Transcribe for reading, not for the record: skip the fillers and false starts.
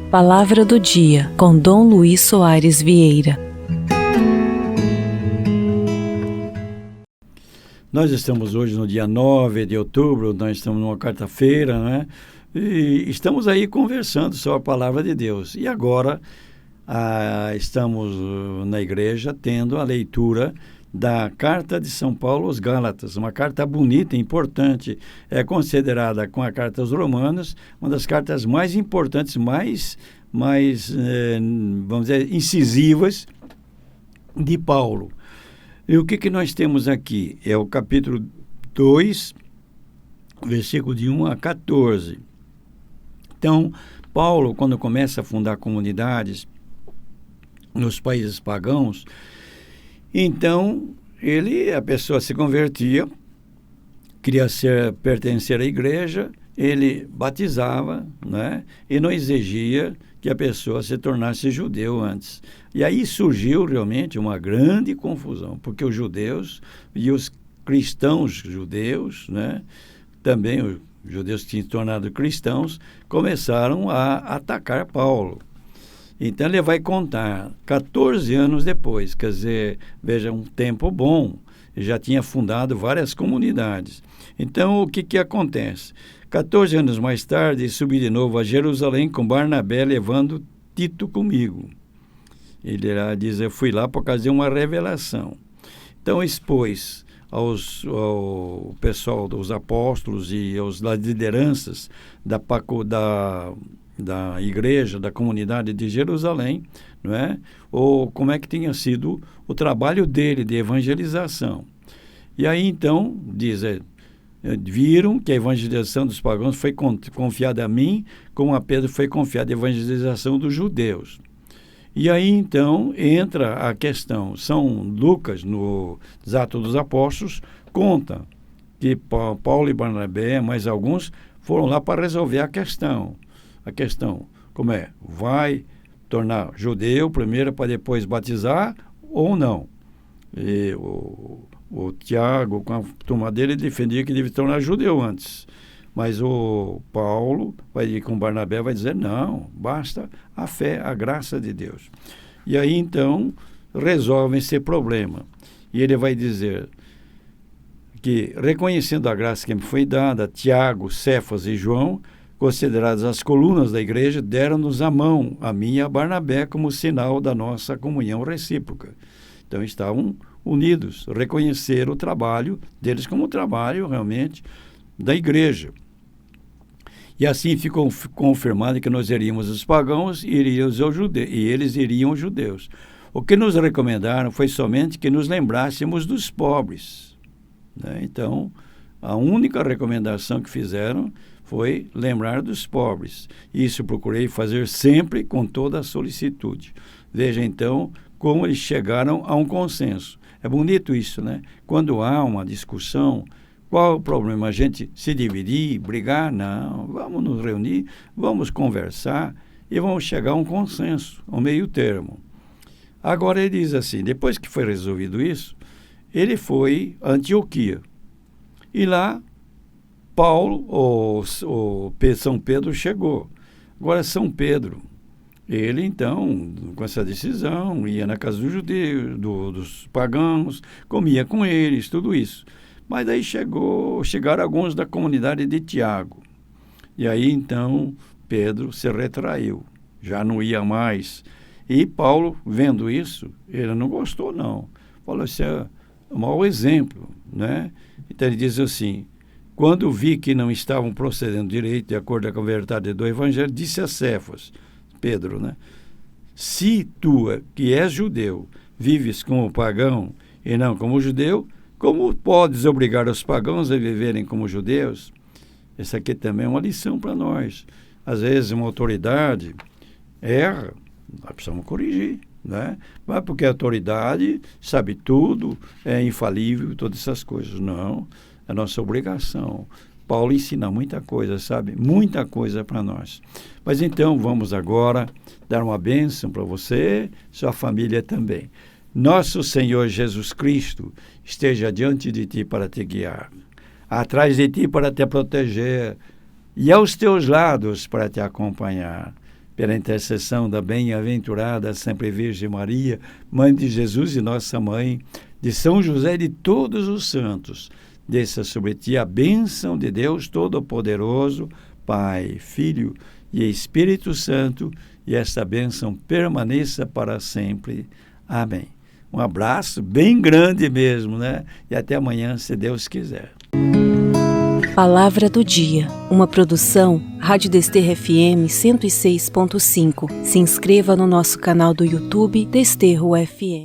Palavra do dia, com Dom Luiz Soares Vieira. Nós estamos hoje no dia 9 de outubro, nós estamos numa quarta-feira, né? E estamos aí conversando sobre a Palavra de Deus. E agora estamos na igreja tendo a leitura da Carta de São Paulo aos Gálatas, uma carta bonita, importante, é considerada com a Carta aos Romanos uma das cartas mais importantes, mais vamos dizer, incisivas de Paulo. E o que nós temos aqui? É o capítulo 2, versículo de 1 a 14. Então, Paulo, quando começa a fundar comunidades nos países pagãos, então, a pessoa se convertia, queria pertencer à igreja, ele batizava, né? E não exigia que a pessoa se tornasse judeu antes. E aí surgiu realmente uma grande confusão, porque os judeus e os cristãos judeus, né? Também os judeus que tinham se tornado cristãos, começaram a atacar Paulo. Então, ele vai contar 14 anos depois, quer dizer, veja, um tempo bom, ele já tinha fundado várias comunidades. Então, o que acontece? 14 anos mais tarde, subi de novo a Jerusalém com Barnabé, levando Tito comigo. Ele diz, eu fui lá por causa de uma revelação. Então, expôs ao pessoal dos apóstolos e das lideranças da igreja, da comunidade de Jerusalém, não é? Ou como é que tinha sido o trabalho dele de evangelização. E aí, então, viram que a evangelização dos pagãos foi confiada a mim, como a Pedro foi confiada a evangelização dos judeus. E aí, então, entra a questão. São Lucas, nos Atos dos Apóstolos, conta que Paulo e Barnabé, mais alguns, foram lá para resolver a questão. A questão, como é? Vai tornar judeu primeiro para depois batizar ou não? E o Tiago, com a turma dele, defendia que devia tornar judeu antes. Mas o Paulo, com Barnabé, vai dizer, não, basta a fé, a graça de Deus. E aí, então, resolvem esse problema. E ele vai dizer que, reconhecendo a graça que me foi dada, Tiago, Cefas e João, consideradas as colunas da igreja, deram-nos a mão, a mim e a Barnabé, como sinal da nossa comunhão recíproca. Então, estavam unidos, reconheceram o trabalho deles como trabalho, realmente, da igreja. E assim ficou confirmado que nós iríamos os pagãos e eles iriam os judeus. O que nos recomendaram foi somente que nos lembrássemos dos pobres, né? Então, a única recomendação que fizeram foi lembrar dos pobres. Isso procurei fazer sempre com toda a solicitude. Veja, então, como eles chegaram a um consenso. É bonito isso, né? Quando há uma discussão, qual é o problema? A gente se dividir, brigar? Não. Vamos nos reunir, vamos conversar e vamos chegar a um consenso, a um meio termo. Agora ele diz assim, depois que foi resolvido isso, ele foi a Antioquia. E lá, São Pedro chegou. Agora, São Pedro, ele então, com essa decisão, ia na casa dos judeus, dos pagãos, comia com eles, tudo isso. Mas daí chegaram alguns da comunidade de Tiago. E aí, então, Pedro se retraiu, já não ia mais. E Paulo, vendo isso, ele não gostou, não. Falou, isso é um mau exemplo, né? Então, ele diz assim, quando vi que não estavam procedendo direito, de acordo com a verdade do Evangelho, disse a Cefas, Pedro, né? Se tu, que és judeu, vives como pagão e não como judeu, como podes obrigar os pagãos a viverem como judeus? Essa aqui também é uma lição para nós. Às vezes uma autoridade erra, nós precisamos corrigir, né? Mas porque a autoridade sabe tudo, é infalível, todas essas coisas. Não, é nossa obrigação. Paulo ensina muita coisa, sabe? Muita coisa para nós. Mas então vamos agora dar uma bênção para você, sua família também. Nosso Senhor Jesus Cristo esteja diante de ti para te guiar, atrás de ti para te proteger, e aos teus lados para te acompanhar. Pela intercessão da bem-aventurada sempre Virgem Maria, Mãe de Jesus e Nossa Mãe, de São José e de todos os santos, desça sobre ti a bênção de Deus Todo-Poderoso, Pai, Filho e Espírito Santo, e esta bênção permaneça para sempre. Amém. Um abraço bem grande mesmo, né? E até amanhã, se Deus quiser. Palavra do Dia, uma produção Rádio Desterro FM 106.5. Se inscreva no nosso canal do YouTube Desterro FM.